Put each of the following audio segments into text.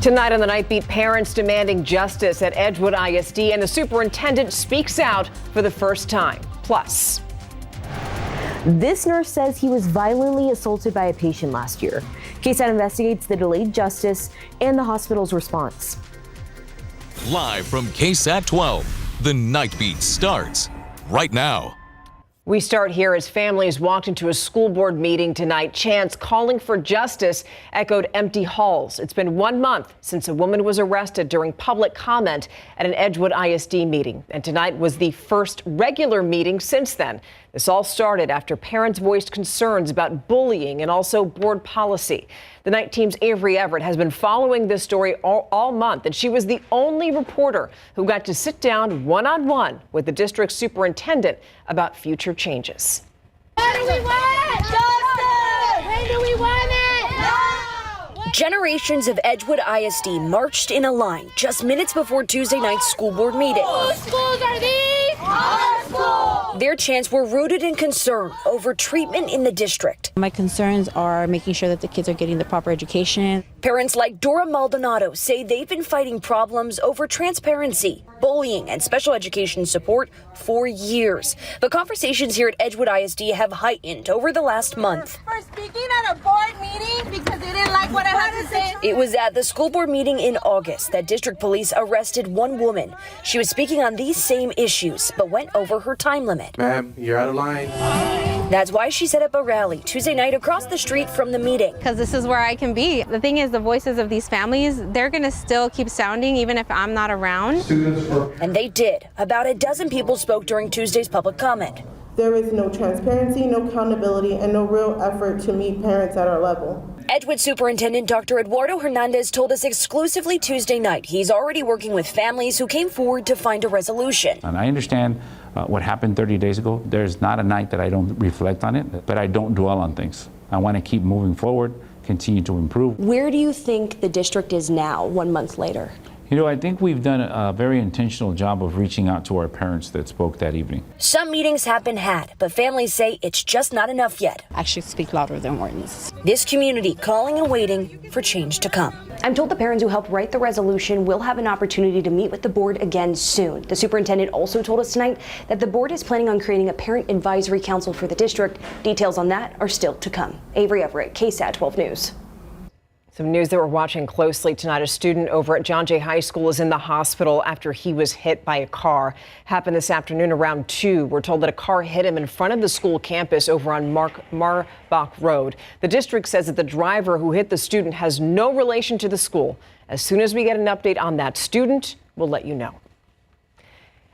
Tonight on the Nightbeat, parents demanding justice at Edgewood ISD, and the superintendent speaks out for the first time. Plus, this nurse says he was violently assaulted by a patient last year. KSAT investigates the delayed justice and the hospital's response. Live from KSAT 12, the Nightbeat starts right now. We start here as families walked into a school board meeting tonight. Chants calling for justice echoed empty halls. It's been 1 month since a woman was arrested during public comment at an Edgewood ISD meeting. And tonight was the first regular meeting since then. This all started after parents voiced concerns about bullying and also board policy. The Night Team's Avery Everett has been following this story all month, and she was the only reporter who got to sit down one-on-one with the district superintendent about future changes. What do we want? Justice! When do we want it? Now! Generations of Edgewood ISD marched in a line just minutes before Tuesday night's school board meeting. Whose schools are these? Our schools! Their chants were rooted in concern over treatment in the district. My concerns are making sure that the kids are getting the proper education. Parents like Dora Maldonado say they've been fighting problems over transparency, bullying, and special education support for years. But conversations here at Edgewood ISD have heightened over the last month. For speaking at a board meeting because they didn't like what I had to say. It was at the school board meeting in August that district police arrested one woman. She was speaking on these same issues, but went over her time limit. Ma'am, you're out of line. That's why she set up a rally Tuesday night across the street from the meeting. Because this is where I can be. The thing is, the voices of these families, they're going to still keep sounding even if I'm not around. And they did. About a dozen people spoke during Tuesday's public comment. There is no transparency, no accountability, and no real effort to meet parents at our level. Edgewood Superintendent Dr. Eduardo Hernandez told us exclusively Tuesday night he's already working with families who came forward to find a resolution. And I understand what happened 30 days ago. There's not a night that I don't reflect on it, but I don't dwell on things. I want to keep moving forward, continue to improve. Where do you think the district is now, 1 month later? You know, I think we've done a very intentional job of reaching out to our parents that spoke that evening. Some meetings have been had, but families say it's just not enough yet. Actions speak louder than words. This community calling and waiting for change to come. I'm told the parents who helped write the resolution will have an opportunity to meet with the board again soon. The superintendent also told us tonight that the board is planning on creating a parent advisory council for the district. Details on that are still to come. Avery Everett, KSAT 12 News. Some news that we're watching closely tonight. A student over at John Jay High School is in the hospital after he was hit by a car. Happened this afternoon around 2. We're told that a car hit him in front of the school campus over on Marbach Road. The district says that the driver who hit the student has no relation to the school. As soon as we get an update on that student, we'll let you know.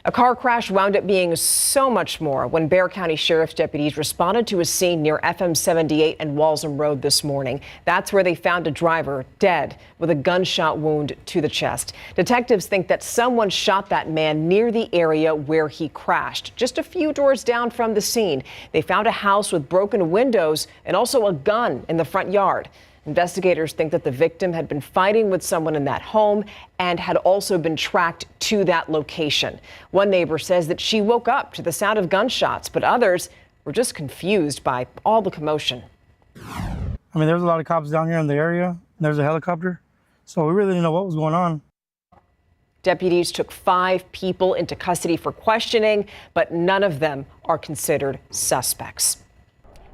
A car crash wound up being so much more when Bexar County Sheriff's deputies responded to a scene near FM 78 and Walsham Road this morning. That's where they found a driver dead with a gunshot wound to the chest. Detectives think that someone shot that man near the area where he crashed. Just a few doors down from the scene, they found a house with broken windows and also a gun in the front yard. Investigators think that the victim had been fighting with someone in that home and had also been tracked to that location. One neighbor says that she woke up to the sound of gunshots, but others were just confused by all the commotion. I mean, there's a lot of cops down here in the area. There's a helicopter, so we really didn't know what was going on. Deputies took 5 people into custody for questioning, but none of them are considered suspects.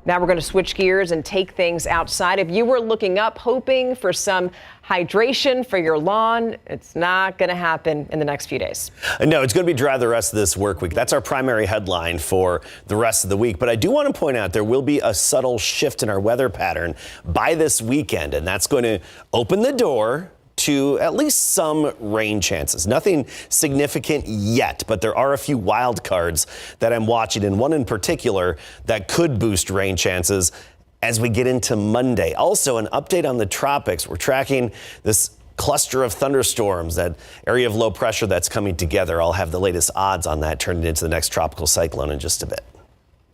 Now we're going to switch gears and take things outside. If you were looking up hoping for some hydration for your lawn, it's not going to happen in the next few days. No, it's going to be dry the rest of this work week. That's our primary headline for the rest of the week. But I do want to point out there will be a subtle shift in our weather pattern by this weekend, and that's going to open the door to at least some rain chances. Nothing significant yet, but there are a few wild cards that I'm watching, and one in particular that could boost rain chances as we get into Monday. Also, an update on the tropics. We're tracking this cluster of thunderstorms, that area of low pressure that's coming together. I'll have the latest odds on that turning into the next tropical cyclone in just a bit.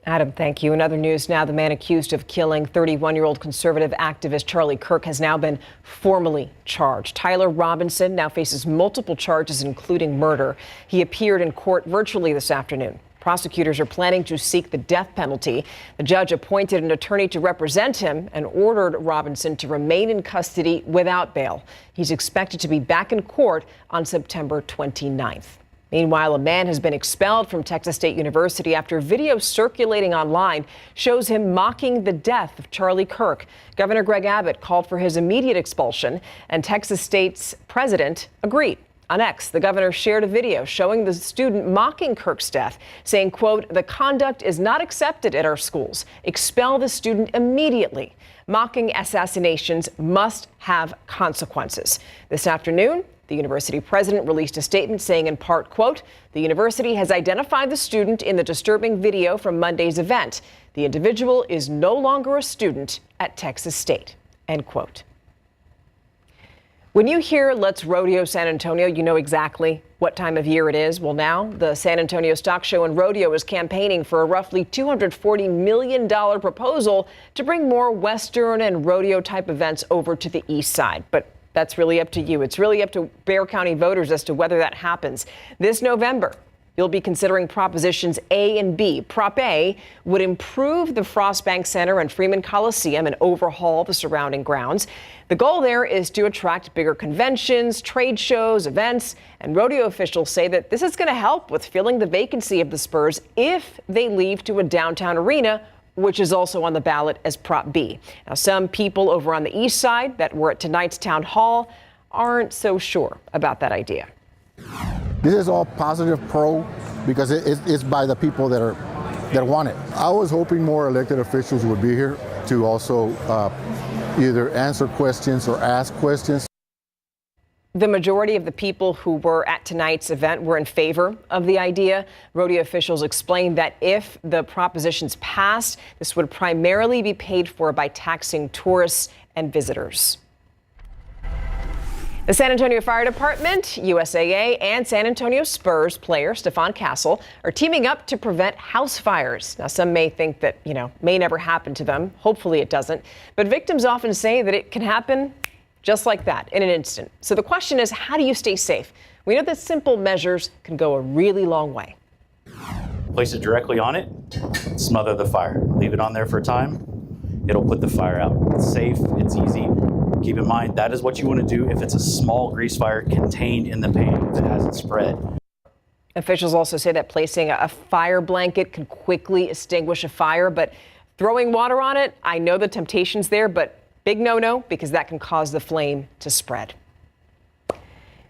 Adam, thank you. In other news now, the man accused of killing 31-year-old conservative activist Charlie Kirk has now been formally charged. Tyler Robinson now faces multiple charges, including murder. He appeared in court virtually this afternoon. Prosecutors are planning to seek the death penalty. The judge appointed an attorney to represent him and ordered Robinson to remain in custody without bail. He's expected to be back in court on September 29th. Meanwhile, a man has been expelled from Texas State University after video circulating online shows him mocking the death of Charlie Kirk. Governor Greg Abbott called for his immediate expulsion, and Texas State's president agreed. On X, the governor shared a video showing the student mocking Kirk's death, saying, quote, "The conduct is not accepted at our schools. Expel the student immediately. Mocking assassinations must have consequences." This afternoon, the university president released a statement saying in part, quote, "The university has identified the student in the disturbing video from Monday's event. The individual is no longer a student at Texas State," end quote. When you hear Let's Rodeo San Antonio, you know exactly what time of year it is. Well, now the San Antonio Stock Show and Rodeo is campaigning for a roughly $240 million proposal to bring more Western and rodeo type events over to the east side. But that's really up to you. It's really up to Bexar County voters as to whether that happens. This November, you'll be considering Propositions A and B. Prop A would improve the Frostbank Center and Freeman Coliseum and overhaul the surrounding grounds. The goal there is to attract bigger conventions, trade shows, events, and rodeo officials say that this is going to help with filling the vacancy of the Spurs if they leave to a downtown arena, which is also on the ballot as Prop B. Now, some people over on the east side that were at tonight's town hall aren't so sure about that idea. This is all positive pro because it's by the people that want it. I was hoping more elected officials would be here to also either answer questions or ask questions. The majority of the people who were at tonight's event were in favor of the idea. Rodeo officials explained that if the propositions passed, this would primarily be paid for by taxing tourists and visitors. The San Antonio Fire Department, USAA, and San Antonio Spurs player Stephon Castle are teaming up to prevent house fires. Now, some may think that, may never happen to them. Hopefully it doesn't. But victims often say that it can happen just like that in an instant. So the question is, how do you stay safe? We know that simple measures can go a really long way. Place it directly on it, smother the fire. Leave it on there for a time. It'll put the fire out. It's safe, it's easy. Keep in mind, that is what you want to do if it's a small grease fire contained in the pan, if it hasn't spread. Officials also say that placing a fire blanket can quickly extinguish a fire, but throwing water on it, I know the temptation's there, but big no-no because that can cause the flame to spread.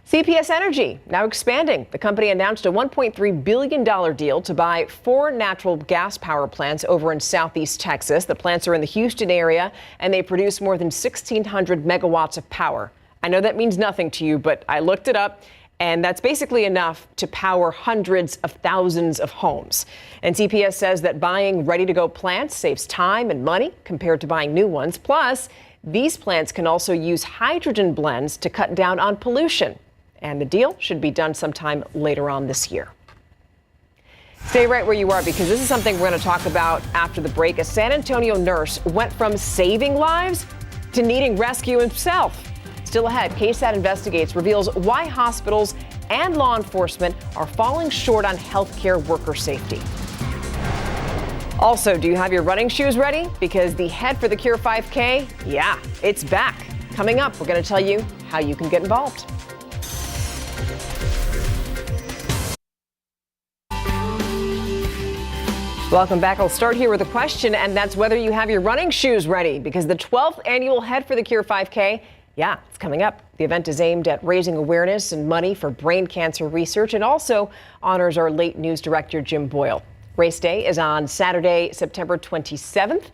CPS Energy now expanding. The company announced a $1.3 billion deal to buy 4 natural gas power plants over in southeast Texas. The plants are in the Houston area, and they produce more than 1,600 megawatts of power. I know that means nothing to you, but I looked it up, and that's basically enough to power hundreds of thousands of homes. And CPS says that buying ready-to-go plants saves time and money compared to buying new ones. Plus, these plants can also use hydrogen blends to cut down on pollution. And the deal should be done sometime later on this year. Stay right where you are because this is something we're going to talk about after the break. A San Antonio nurse went from saving lives to needing rescue himself. Still ahead, KSAT Investigates reveals why hospitals and law enforcement are falling short on healthcare worker safety. Also, do you have your running shoes ready? Because the Head for the Cure 5K, yeah, it's back. Coming up, we're going to tell you how you can get involved. Welcome back. I'll start here with a question, and that's whether you have your running shoes ready, because the 12th annual Head for the Cure 5K, yeah, it's coming up. The event is aimed at raising awareness and money for brain cancer research and also honors our late news director, Jim Boyle. Race day is on Saturday, September 27th.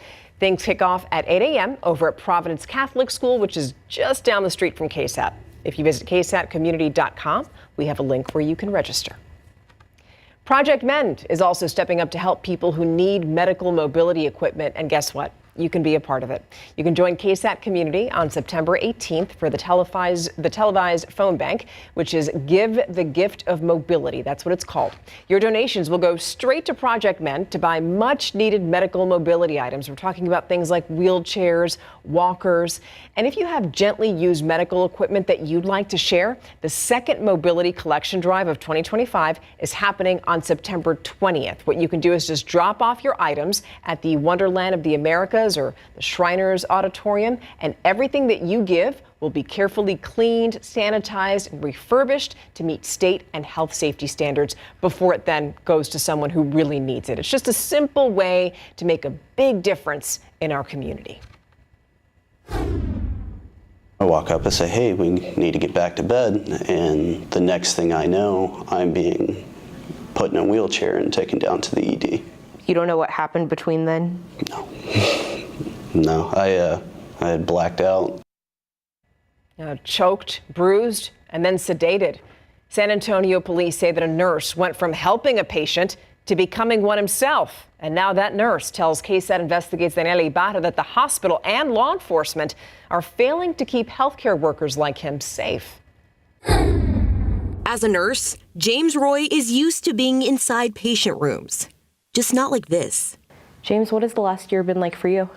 Things kick off at 8 a.m. over at Providence Catholic School, which is just down the street from KSAT. If you visit ksatcommunity.com, we have a link where you can register. Project Mend is also stepping up to help people who need medical mobility equipment. And guess what? you can be a part of it. You can join KSAT Community on September 18th for the televised phone bank, which is Give the Gift of Mobility. That's what it's called. Your donations will go straight to Project Men to buy much needed medical mobility items. We're talking about things like wheelchairs, walkers, and if you have gently used medical equipment that you'd like to share, the second mobility collection drive of 2025 is happening on September 20th. What you can do is just drop off your items at the Wonderland of the Americas or the Shriners Auditorium, and everything that you give will be carefully cleaned, sanitized, and refurbished to meet state and health safety standards before it then goes to someone who really needs it. It's just a simple way to make a big difference in our community. I walk up and say, hey, we need to get back to bed, and the next thing I know, I'm being put in a wheelchair and taken down to the ED. You don't know what happened between then? No. No, I had blacked out. Choked, bruised, and then sedated. San Antonio police say that a nurse went from helping a patient to becoming one himself. And now that nurse tells KSAT Investigates Daniela Ibarra that the hospital and law enforcement are failing to keep healthcare workers like him safe. As a nurse, James Roy is used to being inside patient rooms, just not like this. James, what has the last year been like for you?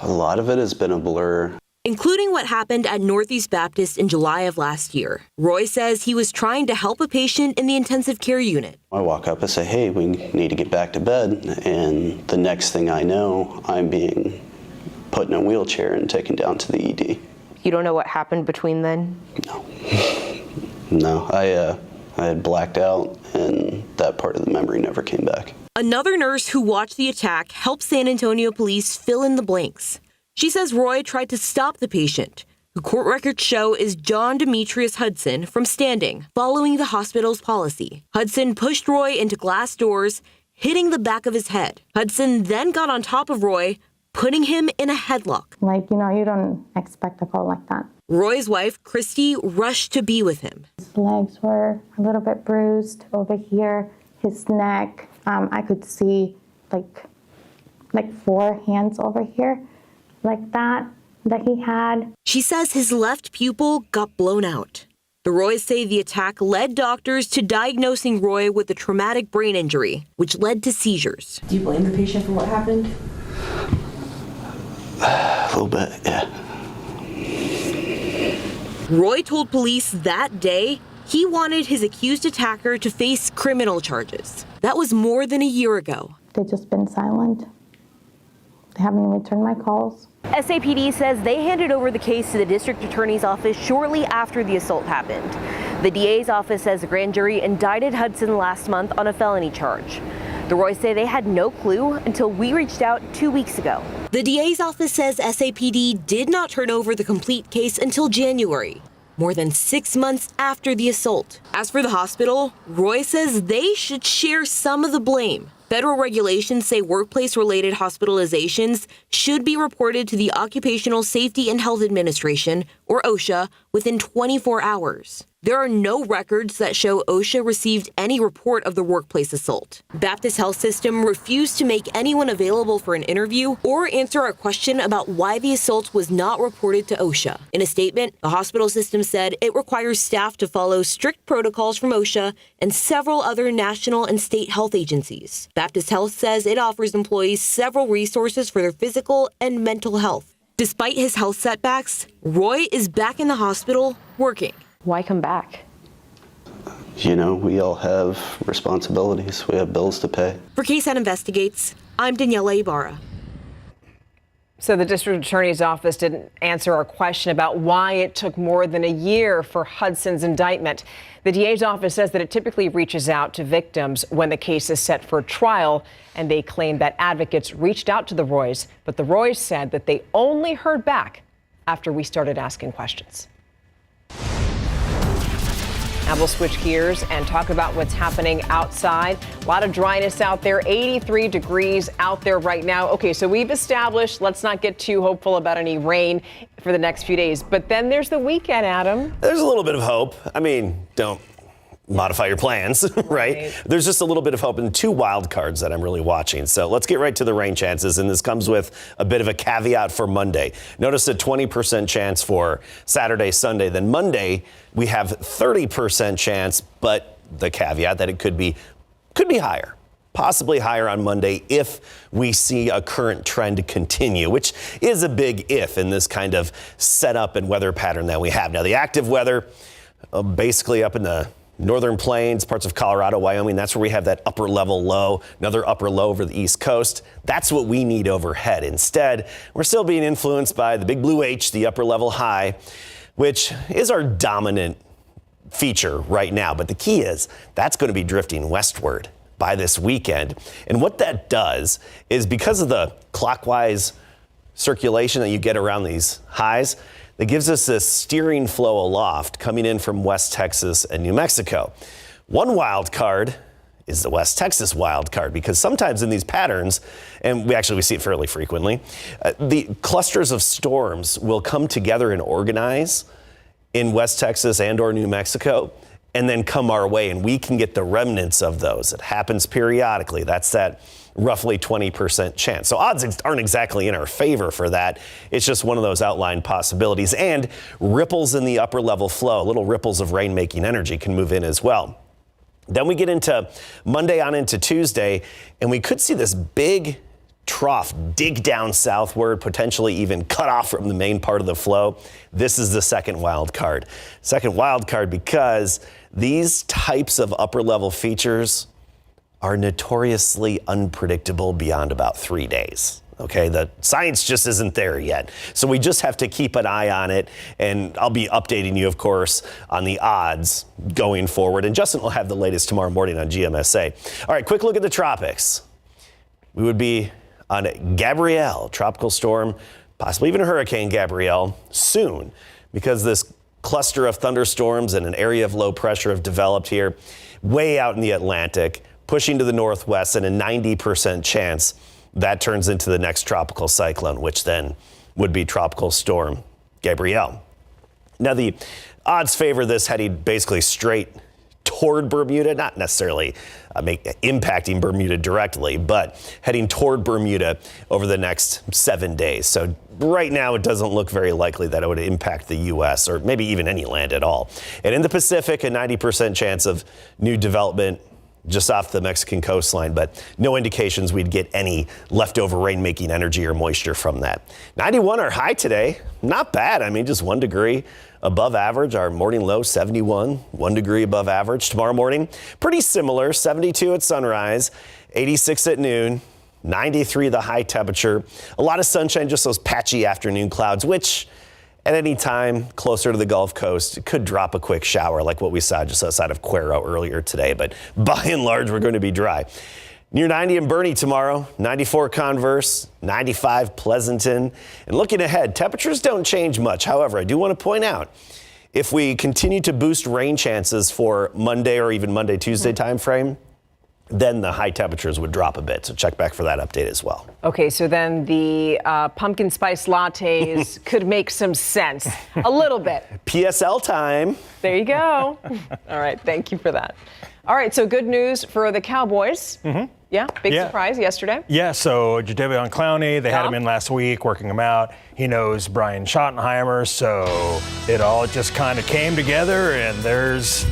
A lot of it has been a blur. Including what happened at Northeast Baptist in July of last year. Roy says he was trying to help a patient in the intensive care unit. I walk up and say, hey, we need to get back to bed, and the next thing I know, I'm being put in a wheelchair and taken down to the ED. You don't know what happened between then? No. No, I had blacked out, and that part of the memory never came back. Another nurse who watched the attack helped San Antonio police fill in the blanks. She says Roy tried to stop the patient, who court records show is John Demetrius Hudson, from standing, following the hospital's policy. Hudson pushed Roy into glass doors, hitting the back of his head. Hudson then got on top of Roy, putting him in a headlock. You don't expect a fall like that. Roy's wife, Christy, rushed to be with him. His legs were a little bit bruised over here, his neck. I could see like 4 hands over here, like that he had. She says his left pupil got blown out. The Roys say the attack led doctors to diagnosing Roy with a traumatic brain injury, which led to seizures. Do you blame the patient for what happened? A little bit, yeah. Roy told police that day he wanted his accused attacker to face criminal charges. That was more than a year ago. They've just been silent. They haven't returned my calls. SAPD says they handed over the case to the district attorney's office shortly after the assault happened. The DA's office says the grand jury indicted Hudson last month on a felony charge. The Roys say they had no clue until we reached out 2 weeks ago. The DA's office says SAPD did not turn over the complete case until January, more than 6 months after the assault. As for the hospital, Roy says they should share some of the blame. Federal regulations say workplace-related hospitalizations should be reported to the Occupational Safety and Health Administration, or OSHA, within 24 hours. There are no records that show OSHA received any report of the workplace assault. Baptist Health System refused to make anyone available for an interview or answer a question about why the assault was not reported to OSHA. In a statement, the hospital system said it requires staff to follow strict protocols from OSHA and several other national and state health agencies. Baptist Health says it offers employees several resources for their physical and mental health. Despite his health setbacks, Roy is back in the hospital working. Why come back? We all have responsibilities. We have bills to pay. For KSAT Investigates, I'm Daniela Ibarra. So the district attorney's office didn't answer our question about why it took more than a year for Hudson's indictment. The DA's office says that it typically reaches out to victims when the case is set for trial, and they claim that advocates reached out to the Roys, but the Roys said that they only heard back after we started asking questions. Now we'll switch gears and talk about what's happening outside. A lot of dryness out there, 83 degrees out there right now. Okay, so we've established, let's not get too hopeful about any rain for the next few days. But then there's the weekend, Adam. There's a little bit of hope. I mean, don't modify your plans, right? There's just a little bit of hope and 2 wild cards that I'm really watching. So let's get right to the rain chances. And this comes with a bit of a caveat for Monday. Notice a 20% chance for Saturday, Sunday. Then Monday, we have 30% chance, but the caveat that it could be higher. Possibly higher on Monday if we see a current trend continue, which is a big if in this kind of setup and weather pattern that we have. Now, the active weather, basically up in the northern plains, parts of Colorado, Wyoming, that's where we have that upper level low, another upper low over the East Coast. That's what we need overhead. Instead, we're still being influenced by the big blue H, the upper level high, which is our dominant feature right now. But the key is that's going to be drifting westward by this weekend. And what that does is because of the clockwise circulation that you get around these highs, that gives us this steering flow aloft coming in from West Texas and New Mexico. One wild card is the West Texas wild card, because sometimes in these patterns, and we see it fairly frequently, the clusters of storms will come together and organize in West Texas and or New Mexico, and then come our way, and we can get the remnants of those. It happens periodically. That's that roughly 20% chance. So odds aren't exactly in our favor for that. It's just one of those outlined possibilities. And ripples in the upper level flow, little ripples of rain-making energy can move in as well. Then we get into Monday on into Tuesday, and we could see this big trough dig down southward, potentially even cut off from the main part of the flow. This is the second wild card. Second wild card because these types of upper level features are notoriously unpredictable beyond about 3 days. Okay, the science just isn't there yet. So we just have to keep an eye on it. And I'll be updating you, of course, on the odds going forward. And Justin will have the latest tomorrow morning on GMSA. All right, quick look at the tropics. We would be on Gabrielle, tropical storm, possibly even Hurricane Gabrielle soon, because this cluster of thunderstorms and an area of low pressure have developed here way out in the Atlantic, pushing to the northwest, and a 90% chance that turns into the next tropical cyclone, which then would be Tropical Storm Gabrielle. Now, the odds favor this heading basically straight toward Bermuda, not necessarily impacting Bermuda directly, but heading toward Bermuda over the next 7 days. So right now, it doesn't look very likely that it would impact the U.S. or maybe even any land at all. And in the Pacific, a 90% chance of new development just off the Mexican coastline, but no indications we'd get any leftover rain-making energy or moisture from that. 91 our high today. Not bad. Just 1 degree above average. Our morning low, 71, 1 degree above average. Tomorrow morning, pretty similar, 72 at sunrise, 86 at noon, 93 the high temperature. A lot of sunshine, just those patchy afternoon clouds, which at any time closer to the Gulf Coast, it could drop a quick shower like what we saw just outside of Cuero earlier today. But by and large, we're going to be dry. Near 90 in Boerne tomorrow, 94 Converse, 95 Pleasanton. And looking ahead, temperatures don't change much. However, I do want to point out, if we continue to boost rain chances for Monday or even Monday, Tuesday timeframe, then the high temperatures would drop a bit. So check back for that update as well. Okay, so then the pumpkin spice lattes could make some sense. A little bit. PSL time. There you go. All right, thank you for that. All right, so good news for the Cowboys. Yeah, big surprise yesterday. Yeah, so Jadeveon Clowney, they had him in last week, working him out. He knows Brian Schottenheimer, so it all just kind of came together, and there's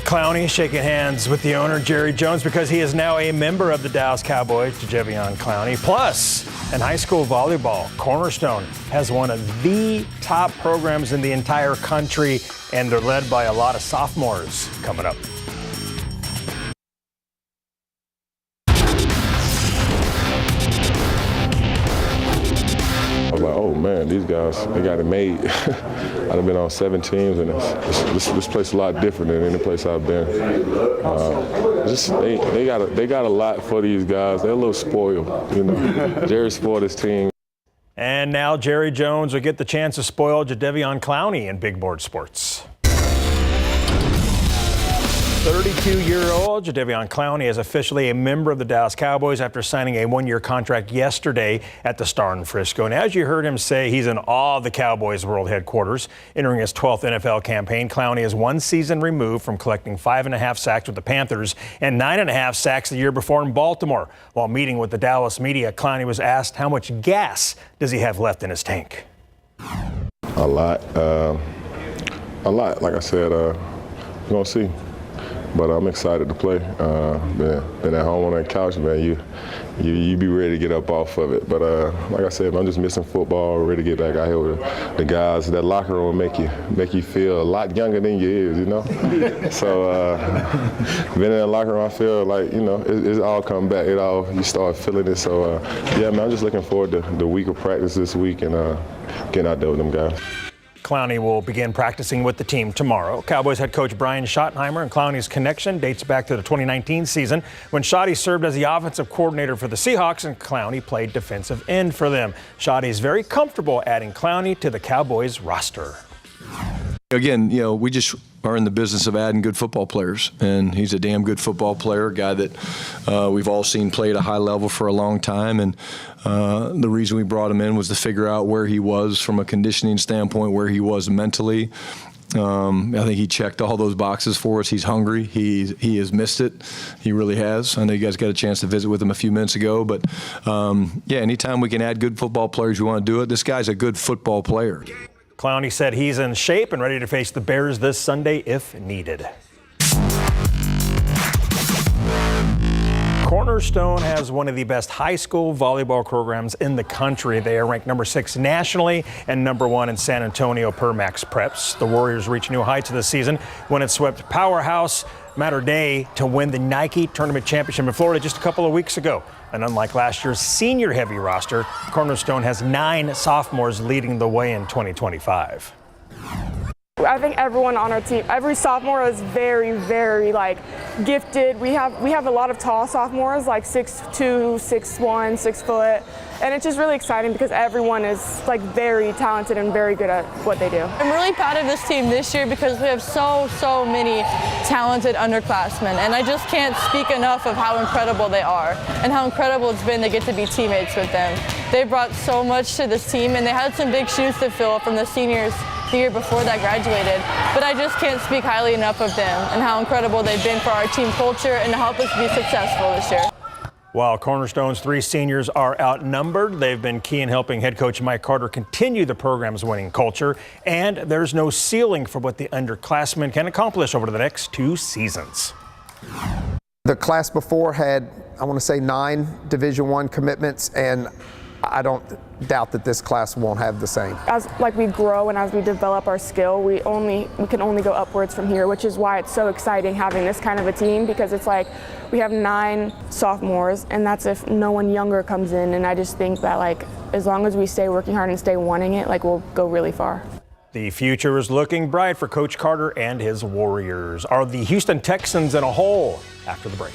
Clowney shaking hands with the owner, Jerry Jones, because he is now a member of the Dallas Cowboys, Jadeveon Clowney. Plus, in high school volleyball, Cornerstone has one of the top programs in the entire country, and they're led by a lot of sophomores coming up. I was like, oh man, these guys, they got it made. I've been on 7 teams, and this place is a lot different than any place I've been. They got a lot for these guys. They're a little spoiled, you know. Jerry spoiled his team. And now Jerry Jones will get the chance to spoil Jadeveon Clowney in big board sports. 32-year-old Jadeveon Clowney is officially a member of the Dallas Cowboys after signing a one-year contract yesterday at the Star in Frisco. And as you heard him say, he's in awe of the Cowboys' world headquarters. Entering his 12th NFL campaign, Clowney is one season removed from collecting 5.5 sacks with the Panthers and 9.5 sacks the year before in Baltimore. While meeting with the Dallas media, Clowney was asked how much gas does he have left in his tank. A lot. Like I said, we're going to see. But I'm excited to play. Been at home on that couch, man. You be ready to get up off of it. But like I said, I'm just missing football. Ready to get back out here with the guys. That locker room make you feel a lot younger than you is, you know. So being in that locker room, I feel like it's all come back. You start feeling it. So yeah, man, I'm just looking forward to the week of practice this week and getting out there with them guys. Clowney will begin practicing with the team tomorrow. Cowboys head coach Brian Schottenheimer and Clowney's connection dates back to the 2019 season when Schotty served as the offensive coordinator for the Seahawks and Clowney played defensive end for them. Schotty is very comfortable adding Clowney to the Cowboys roster. Again, we just are in the business of adding good football players, and he's a damn good football player, a guy that we've all seen play at a high level for a long time, and the reason we brought him in was to figure out where he was from a conditioning standpoint, where he was mentally. I think he checked all those boxes for us. He's hungry. He has missed it. He really has. I know you guys got a chance to visit with him a few minutes ago, but yeah, anytime we can add good football players, we want to do it. This guy's a good football player. Clowney said he's in shape and ready to face the Bears this Sunday if needed. Cornerstone has one of the best high school volleyball programs in the country. They are ranked number 6 nationally and number 1 in San Antonio per Max Preps. The Warriors reach new heights this season when it swept powerhouse Mater Dei to win the Nike Tournament Championship in Florida just a couple of weeks ago. And unlike last year's senior-heavy roster, Cornerstone has 9 sophomores leading the way in 2025. I think everyone on our team, every sophomore is very, very gifted. We have a lot of tall sophomores, like 6'2", 6'1", 6 foot, and it's just really exciting because everyone is very talented and very good at what they do. I'm really proud of this team this year because we have so many talented underclassmen, and I just can't speak enough of how incredible they are and how incredible it's been to get to be teammates with them. They brought so much to this team, and they had some big shoes to fill from the seniors the year before that graduated, but I just can't speak highly enough of them and how incredible they've been for our team culture and to help us be successful this year. While Cornerstone's 3 seniors are outnumbered, they've been key in helping head coach Mike Carter continue the program's winning culture, and there's no ceiling for what the underclassmen can accomplish over the next 2 seasons. The class before had, I want to say, 9 Division I commitments, and I don't doubt that this class won't have the same. As we grow and as we develop our skill, we can only go upwards from here, which is why it's so exciting having this kind of a team, because it's we have 9 sophomores, and that's if no one younger comes in. And I just think that as long as we stay working hard and stay wanting it, we'll go really far. The future is looking bright for Coach Carter and his Warriors. Are the Houston Texans in a hole after the break?